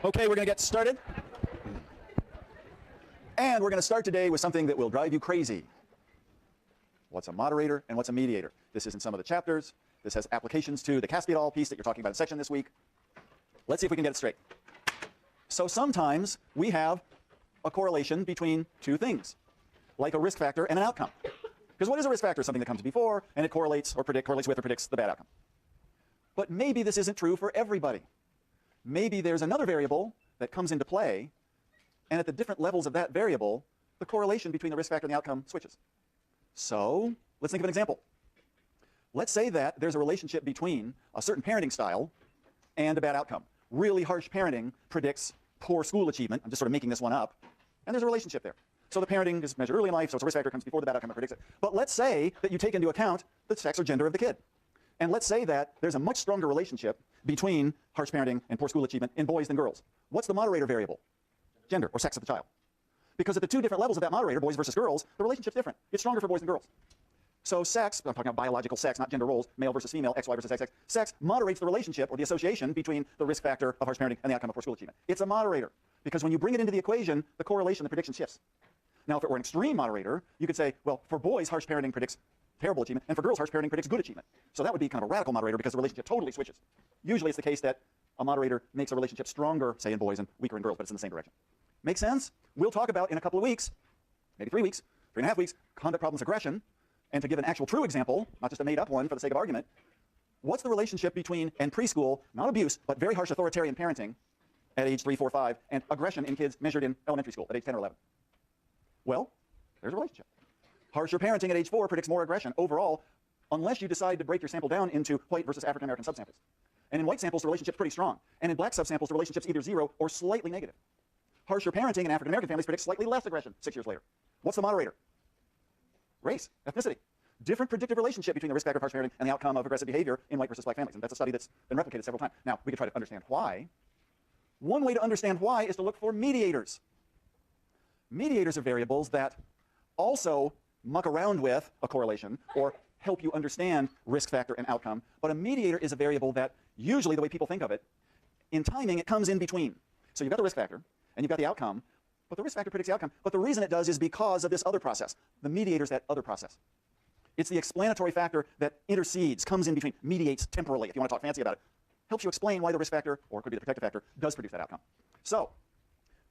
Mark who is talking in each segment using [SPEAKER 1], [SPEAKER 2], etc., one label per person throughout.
[SPEAKER 1] Okay, we're going to get started. And we're going to start today with something that will drive you crazy. What's a moderator and what's a mediator? This is in some of the chapters. This has applications to the Caspy et al. Piece that you're talking about in section this week. Let's see if we can get it straight. So sometimes we have a correlation between two things, like a risk factor and an outcome. Because what is a risk factor? Something that comes before, and it correlates with or predicts the bad outcome. But maybe this isn't true for everybody. Maybe there's another variable that comes into play, and at the different levels of that variable, the correlation between the risk factor and the outcome switches. So let's think of an example. Let's say that there's a relationship between a certain parenting style and a bad outcome. Really harsh parenting predicts poor school achievement. I'm just sort of making this one up. And there's a relationship there. So the parenting is measured early in life, so it's a risk factor comes before the bad outcome and predicts it. But let's say that you take into account the sex or gender of the kid. And let's say that there's a much stronger relationship between harsh parenting and poor school achievement in boys than girls. What's the moderator variable? Gender or sex of the child. Because at the two different levels of that moderator, boys versus girls, the relationship's different. It's stronger for boys than girls. So sex, I'm talking about biological sex, not gender roles, male versus female, XY versus XX. Sex moderates the relationship or the association between the risk factor of harsh parenting and the outcome of poor school achievement. It's a moderator. Because when you bring it into the equation, the correlation, the prediction shifts. Now, if it were an extreme moderator, you could say, well, for boys, harsh parenting predicts terrible achievement, and for girls, harsh parenting predicts good achievement. So that would be kind of a radical moderator because the relationship totally switches. Usually it's the case that a moderator makes a relationship stronger, say, in boys and weaker in girls, but it's in the same direction. Make sense? We'll talk about in a couple of weeks, maybe 3 weeks, 3.5 weeks, conduct problems aggression. And to give an actual true example, not just a made-up one for the sake of argument, what's the relationship between, and preschool, not abuse, but very harsh authoritarian parenting at age 3, 4, 5, and aggression in kids measured in elementary school at age 10 or 11? Well, there's a relationship. Harsher parenting at age 4 predicts more aggression overall, unless you decide to break your sample down into white versus African-American subsamples. And in white samples, the relationship's pretty strong. And in black subsamples, the relationship's either 0 or slightly negative. Harsher parenting in African-American families predicts slightly less aggression 6 years later. What's the moderator? Race, ethnicity. Different predictive relationship between the risk factor of harsh parenting and the outcome of aggressive behavior in white versus black families. And that's a study that's been replicated several times. Now, we could try to understand why. One way to understand why is to look for mediators. Mediators are variables that also muck around with a correlation or help you understand risk factor and outcome. But a mediator is a variable that usually, the way people think of it, in timing, it comes in between. So you've got the risk factor and you've got the outcome, but the risk factor predicts the outcome. But the reason it does is because of this other process. The mediator's that other process. It's the explanatory factor that intercedes, comes in between, mediates temporally, if you want to talk fancy about it. Helps you explain why the risk factor, or it could be the protective factor, does produce that outcome. So,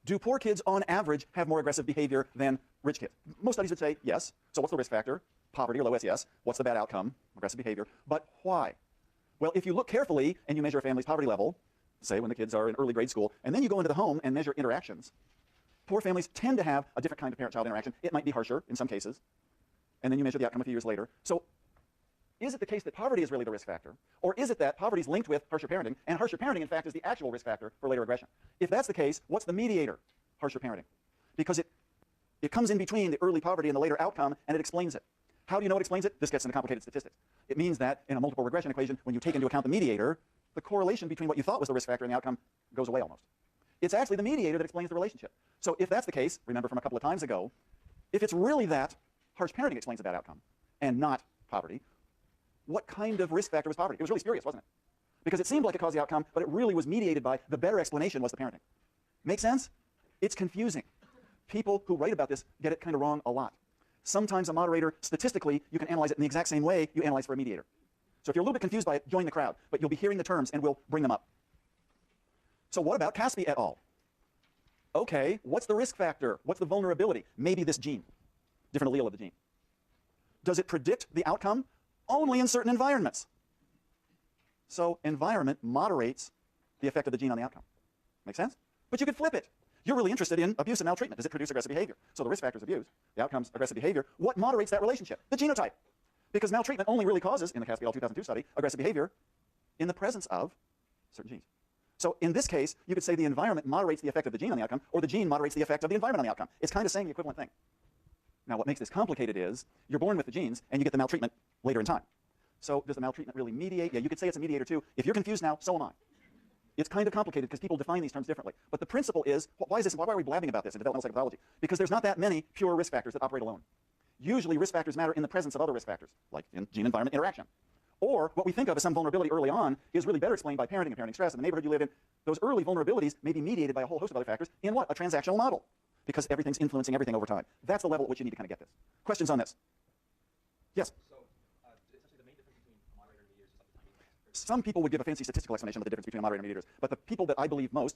[SPEAKER 1] do poor kids on average have more aggressive behavior than rich kids? Most studies would say yes. So what's the risk factor? Poverty or low SES. What's the bad outcome? Aggressive behavior. But why? Well, if you look carefully and you measure a family's poverty level, say when the kids are in early grade school, and then you go into the home and measure interactions, poor families tend to have a different kind of parent-child interaction. It might be harsher in some cases. And then you measure the outcome a few years later. So is it the case that poverty is really the risk factor? Or is it that poverty is linked with harsher parenting, and harsher parenting, in fact, is the actual risk factor for later aggression? If that's the case, what's the mediator? Harsher parenting. Because it comes in between the early poverty and the later outcome, and it explains it. How do you know it explains it? This gets into complicated statistics. It means that in a multiple regression equation, when you take into account the mediator, the correlation between what you thought was the risk factor and the outcome goes away almost. It's actually the mediator that explains the relationship. So if that's the case, remember from a couple of times ago, if it's really that harsh parenting explains the bad outcome and not poverty, what kind of risk factor was poverty? It was really spurious, wasn't it? Because it seemed like it caused the outcome, but it really was mediated by the better explanation was the parenting. Make sense? It's confusing. People who write about this get it kind of wrong a lot. Sometimes a moderator, statistically, you can analyze it in the exact same way you analyze for a mediator. So if you're a little bit confused by it, join the crowd, but you'll be hearing the terms and we'll bring them up. So what about Caspy et al.? Okay, what's the risk factor? What's the vulnerability? Maybe this gene, different allele of the gene. Does it predict the outcome? Only in certain environments. So environment moderates the effect of the gene on the outcome. Make sense? But you could flip it. You're really interested in abuse and maltreatment. Does it produce aggressive behavior? So the risk factor is abuse, the outcome's aggressive behavior. What moderates that relationship? The genotype. Because maltreatment only really causes, in the Caspy et al. 2002 study, aggressive behavior in the presence of certain genes. So in this case, you could say the environment moderates the effect of the gene on the outcome, or the gene moderates the effect of the environment on the outcome. It's kind of saying the equivalent thing. Now, what makes this complicated is you're born with the genes, and you get the maltreatment later in time. So does the maltreatment really mediate? Yeah, you could say it's a mediator too. If you're confused now, so am I. It's kind of complicated because people define these terms differently. But the principle is, why is this? Why are we blabbing about this in developmental psychopathology? Because there's not that many pure risk factors that operate alone. Usually risk factors matter in the presence of other risk factors, like in gene-environment interaction, Or what we think of as some vulnerability early on is really better explained by parenting and parenting stress and the neighborhood you live in. Those early vulnerabilities may be mediated by a whole host of other factors in what? A transactional model, because everything's influencing everything over time. That's the level at which you need to kind of get this. Questions on this? Yes?
[SPEAKER 2] So, essentially the main difference between a moderator and mediators is like the timing.
[SPEAKER 1] Some people would give a fancy statistical explanation of the difference between a moderator and mediators, but the people that I believe most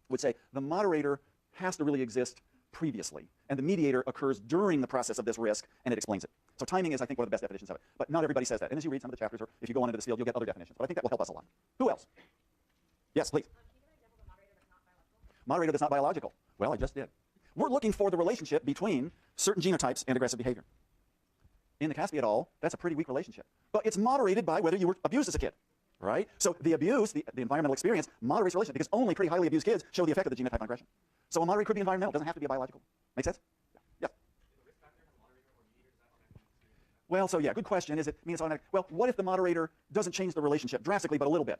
[SPEAKER 1] would say the moderator has to really exist previously, and the mediator occurs during the process of this risk, and it explains it. So timing is, I think, one of the best definitions of it. But not everybody says that. And as you read some of the chapters, or if you go on into this field, you'll get other definitions. But I think that will help us a lot. Who else? Yes, please.
[SPEAKER 3] Can you give an example of a moderator that's not biological?
[SPEAKER 1] Moderator that's not biological. Well, I just did. We're looking for the relationship between certain genotypes and aggressive behavior. In the Caspi et al., that's a pretty weak relationship. But it's moderated by whether you were abused as a kid, right? So the abuse, the environmental experience, moderates the relationship because only pretty highly abused kids show the effect of the genotype on aggression. So a moderator could be environmental. It doesn't have to be a biological. Make sense? Yeah. Well, so yeah, good question. Is it mean it's automatic? Well, what if the moderator doesn't change the relationship drastically, but a little bit?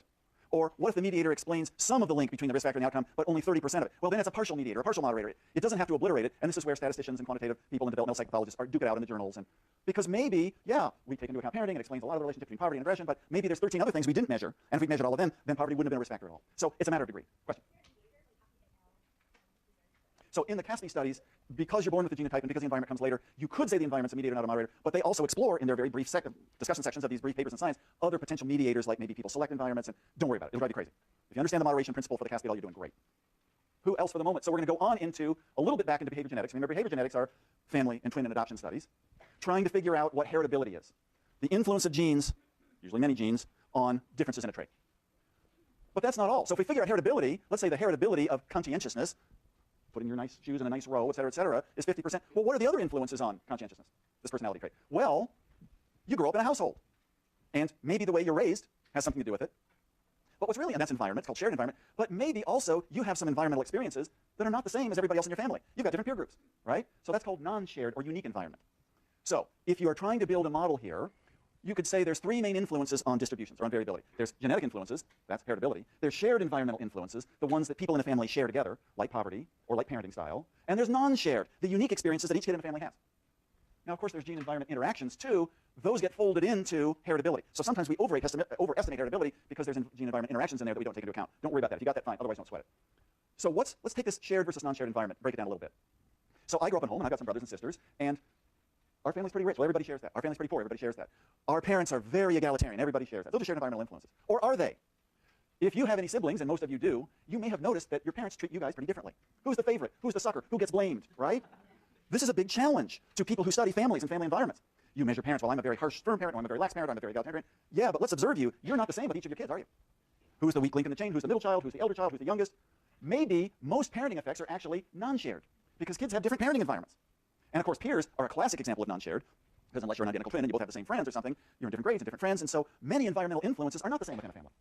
[SPEAKER 1] Or what if the mediator explains some of the link between the risk factor and the outcome, but only 30% of it? Well, then it's a partial mediator, a partial moderator. It doesn't have to obliterate it, and this is where statisticians and quantitative people and developmental psychopathologists are duke it out in the journals. And because maybe, yeah, we take into account parenting, it explains a lot of the relationship between poverty and aggression, but maybe there's 13 other things we didn't measure, and if we measured all of them, then poverty wouldn't have been a risk factor at all. So it's a matter of degree. Question? So in the Caspi studies, because you're born with the genotype and because the environment comes later, you could say the environment's a mediator, not a moderator, but they also explore in their very brief discussion sections of these brief papers in science other potential mediators, like maybe people select environments, and don't worry about it. It'll drive you crazy. If you understand the moderation principle for the Caspi et al., you're doing great. Who else for the moment? So we're going to go on into a little bit back into behavior genetics. Remember, behavior genetics are family and twin and adoption studies, trying to figure out what heritability is. The influence of genes, usually many genes, on differences in a trait. But that's not all. So if we figure out heritability, let's say the heritability of conscientiousness, putting your nice shoes in a nice row, et cetera, is 50%. Well, what are the other influences on conscientiousness, this personality trait? Well, you grow up in a household, and maybe the way you're raised has something to do with it. But what's really, and that's environment, it's called shared environment, but maybe also you have some environmental experiences that are not the same as everybody else in your family. You've got different peer groups, right? So that's called non-shared or unique environment. So if you are trying to build a model here, you could say there's three main influences on distributions or on variability. There's genetic influences, that's heritability. There's shared environmental influences, the ones that people in a family share together, like poverty or like parenting style. And there's non-shared, the unique experiences that each kid in a family has. Now, of course, there's gene-environment interactions, too. Those get folded into heritability. So sometimes we overestimate heritability because there's gene-environment interactions in there that we don't take into account. Don't worry about that. If you got that, fine. Otherwise, don't sweat it. So let's take this shared versus non-shared environment, break it down a little bit. So I grew up at home, and I've got some brothers and sisters, and our family's pretty rich. Well, everybody shares that. Our family's pretty poor. Everybody shares that. Our parents are very egalitarian. Everybody shares that. Those are shared environmental influences. Or are they? If you have any siblings, and most of you do, you may have noticed that your parents treat you guys pretty differently. Who's the favorite? Who's the sucker? Who gets blamed, right? This is a big challenge to people who study families and family environments. You measure parents. Well, I'm a very harsh, stern parent. Or I'm a very lax parent. I'm a very egalitarian. Yeah, but let's observe you. You're not the same with each of your kids, are you? Who's the weak link in the chain? Who's the middle child? Who's the elder child? Who's the youngest? Maybe most parenting effects are actually non-shared because kids have different parenting environments. And of course, peers are a classic example of non-shared. Because unless you're an identical twin and you both have the same friends or something, you're in different grades and different friends, and so many environmental influences are not the same within a family.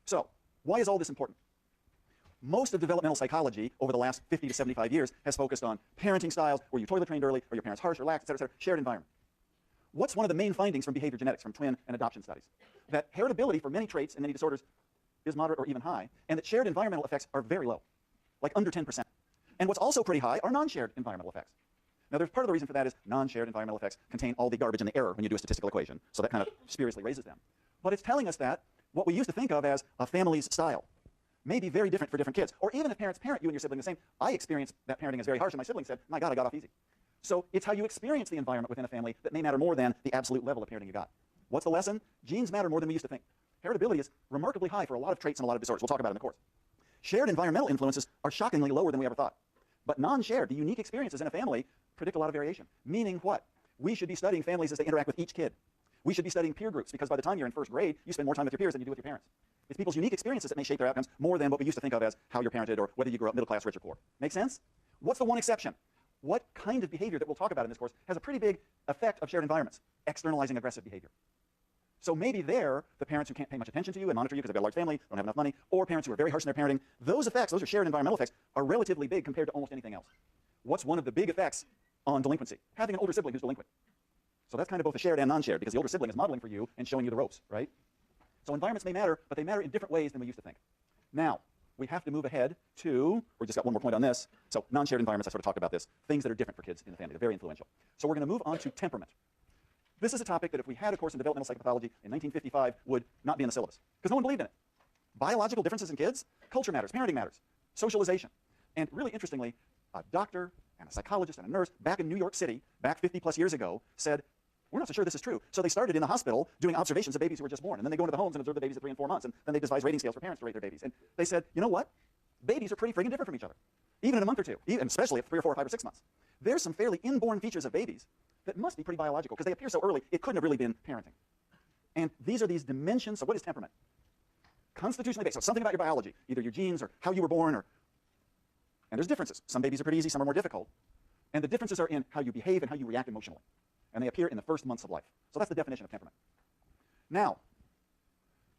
[SPEAKER 1] So why is all this important? Most of developmental psychology over the last 50 to 75 years has focused on parenting styles, were you toilet trained early, or your parents harsh or lax, et cetera, shared environment. What's one of the main findings from behavior genetics, from twin and adoption studies? That heritability for many traits and many disorders is moderate or even high, and that shared environmental effects are very low, like under 10%. And what's also pretty high are non-shared environmental effects. Now, there's part of the reason for that is non-shared environmental effects contain all the garbage and the error when you do a statistical equation, so that kind of spuriously raises them. But it's telling us that what we used to think of as a family's style may be very different for different kids. Or even if parents parent you and your sibling the same, I experienced that parenting as very harsh, and my sibling said, my God, I got off easy. So it's how you experience the environment within a family that may matter more than the absolute level of parenting you got. What's the lesson? Genes matter more than we used to think. Heritability is remarkably high for a lot of traits and a lot of disorders. We'll talk about it in the course. Shared environmental influences are shockingly lower than we ever thought. But non-shared, the unique experiences in a family, predict a lot of variation. Meaning what? We should be studying families as they interact with each kid. We should be studying peer groups because by the time you're in first grade, you spend more time with your peers than you do with your parents. It's people's unique experiences that may shape their outcomes more than what we used to think of as how you're parented or whether you grew up middle class, rich, or poor. Make sense? What's the one exception? What kind of behavior that we'll talk about in this course has a pretty big effect of shared environments? Externalizing aggressive behavior. So maybe they're the parents who can't pay much attention to you and monitor you because they've got a large family, don't have enough money, or parents who are very harsh in their parenting. Those effects, those are shared environmental effects, are relatively big compared to almost anything else. What's one of the big effects on delinquency? Having an older sibling who's delinquent. So that's kind of both a shared and non-shared because the older sibling is modeling for you and showing you the ropes, right? So environments may matter, but they matter in different ways than we used to think. Now, we have to move ahead to, we just got one more point on this. So non-shared environments, I sort of talked about this, things that are different for kids in the family, they're very influential. So we're going to move on to temperament. This is a topic that if we had a course in developmental psychopathology in 1955 would not be in the syllabus, because no one believed in it. Biological differences in kids, culture matters, parenting matters, socialization. And really interestingly, a doctor and a psychologist and a nurse back in New York City, back 50 plus years ago, said, we're not so sure this is true. So they started in the hospital doing observations of babies who were just born, and then they go into the homes and observe the babies at 3 and 4 months, and then they devise rating scales for parents to rate their babies. And they said, you know what? Babies are pretty friggin' different from each other, even in a month or two, even especially at 3 or 4 or 5 or 6 months. There's some fairly inborn features of babies that must be pretty biological, because they appear so early, it couldn't have really been parenting. And these are these dimensions. So what is temperament? Constitutionally based. So something about your biology, either your genes or how you were born, and there's differences. Some babies are pretty easy, some are more difficult. And the differences are in how you behave and how you react emotionally. And they appear in the first months of life. So that's the definition of temperament. Now,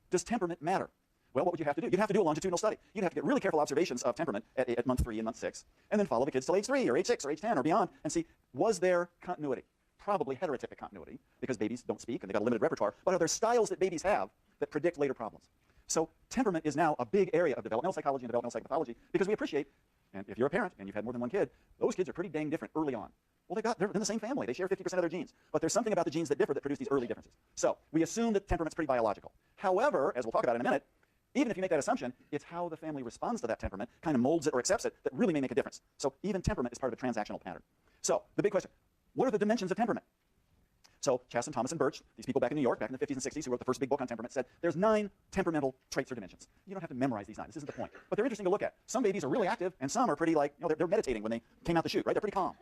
[SPEAKER 1] does temperament matter? Well, what would you have to do? You'd have to do a longitudinal study. You'd have to get really careful observations of temperament at month 3 and month 6, and then follow the kids till age 3 or age 6 or age 10 or beyond and see, was there continuity? Probably heterotypic continuity, because babies don't speak and they've got a limited repertoire, but are there styles that babies have that predict later problems? So temperament is now a big area of developmental psychology and developmental psychopathology, because we appreciate, and if you're a parent and you've had more than one kid, those kids are pretty dang different early on. Well, they're in the same family. They share 50% of their genes. But there's something about the genes that differ that produce these early differences. So we assume that temperament's pretty biological. However, as we'll talk about in a minute, even if you make that assumption, it's how the family responds to that temperament, kind of molds it or accepts it, that really may make a difference. So even temperament is part of a transactional pattern. So the big question, what are the dimensions of temperament? So Chaston, Thomas, and Birch, these people back in New York, back in the 50s and 60s, who wrote the first big book on temperament, said there's 9 temperamental traits or dimensions. You don't have to memorize these 9. This isn't the point. But they're interesting to look at. Some babies are really active, and some are pretty like, they're meditating when they came out the chute, right? They're pretty calm.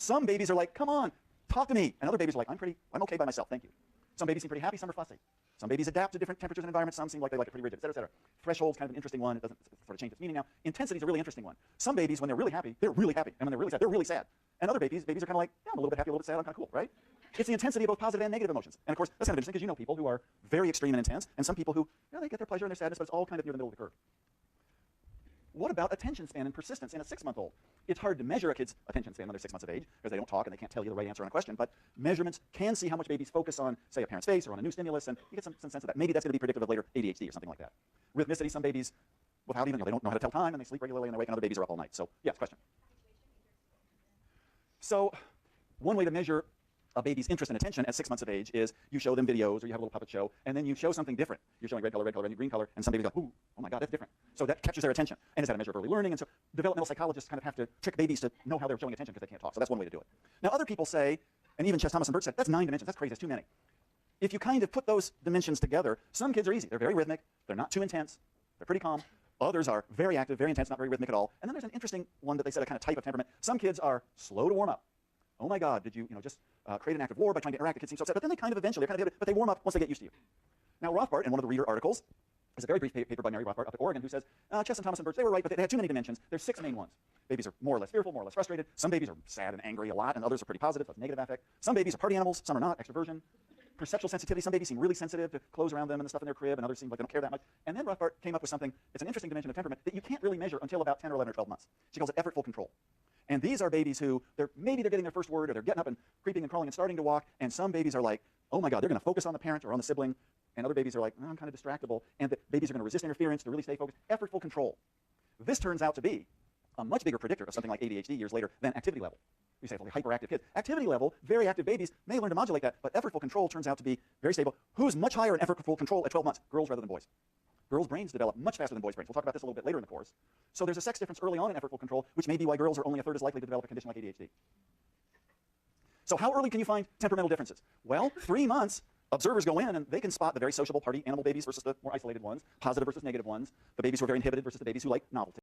[SPEAKER 1] Some babies are like, come on, talk to me. And other babies are like, I'm okay by myself, thank you. Some babies seem pretty happy, some are fussy. Some babies adapt to different temperatures and environments, some seem like they like it pretty rigid, et cetera, et cetera. Threshold's kind of an interesting one. It doesn't sort of change its meaning now. Intensity's a really interesting one. Some babies, when they're really happy, they're really happy. And when they're really sad, they're really sad. And other babies are kind of like, yeah, I'm a little bit happy, a little bit sad, I'm kind of cool, right? It's the intensity of both positive and negative emotions. And of course, that's kind of interesting because you know people who are very extreme and intense, and some people who, they get their pleasure and their sadness, but it's all kind of near the middle of the curve. What about attention span and persistence in a 6-month-old? It's hard to measure a kid's attention span when they're 6 months of age because they don't talk and they can't tell you the right answer on a question, but measurements can see how much babies focus on, say, a parent's face or on a new stimulus, and you get some sense of that. Maybe that's going to be predictive of later ADHD or something like that. Rhythmicity, some babies, without even, they don't know how to tell time, and they sleep regularly and they're awake, and other babies are up all night. So, yes, question. So, one way to measure a baby's interest and attention at 6 months of age is you show them videos or you have a little puppet show, and then you show something different. You're showing red color, and green color, and some babies go, ooh, oh my God, that's different. So that captures their attention, and it's got a measure of early learning, and so developmental psychologists kind of have to trick babies to know how they're showing attention because they can't talk. So that's one way to do it. Now other people say, and even Chess Thomas and Birch said, that's 9 dimensions, that's crazy, that's too many. If you kind of put those dimensions together, some kids are easy. They're very rhythmic, they're not too intense, they're pretty calm. Others are very active, very intense, not very rhythmic at all. And then there's an interesting one that they said, a kind of type of temperament. Some kids are slow to warm up. Oh my God, did you, just create an act of war by trying to interact? The kids seem so upset, but then they kind of eventually, but they warm up once they get used to you. Now Rothbard, in one of the Reader articles, is a very brief paper by Mary Rothbard up at Oregon, who says, Chesson, Thomas, and Birch, they were right, but they had too many dimensions. There's 6 main ones. Babies are more or less fearful, more or less frustrated. Some babies are sad and angry a lot, and others are pretty positive, that's negative affect. Some babies are party animals, some are not, extroversion. Perceptual sensitivity, some babies seem really sensitive to clothes around them and the stuff in their crib, and others seem like they don't care that much. And then Rothbard came up with something, it's an interesting dimension of temperament that you can't really measure until about 10 or 11 or 12 months. She calls it effortful control. And these are babies who, maybe they're getting their first word, or they're getting up and creeping and crawling and starting to walk, and some babies are like, oh my God, they're going to focus on the parent or on the sibling, and other babies are like, I'm kind of distractible, and the babies are going to resist interference to really stay focused. Effortful control. This turns out to be a much bigger predictor of something like ADHD years later than activity level. You say, well, hyperactive kids. Activity level, very active babies may learn to modulate that, but effortful control turns out to be very stable. Who's much higher in effortful control at 12 months? Girls rather than boys. Girls' brains develop much faster than boys' brains. We'll talk about this a little bit later in the course. So there's a sex difference early on in effortful control, which may be why girls are only a third as likely to develop a condition like ADHD. So how early can you find temperamental differences? Well, 3 months, observers go in and they can spot the very sociable party animal babies versus the more isolated ones, positive versus negative ones, the babies who are very inhibited versus the babies who like novelty.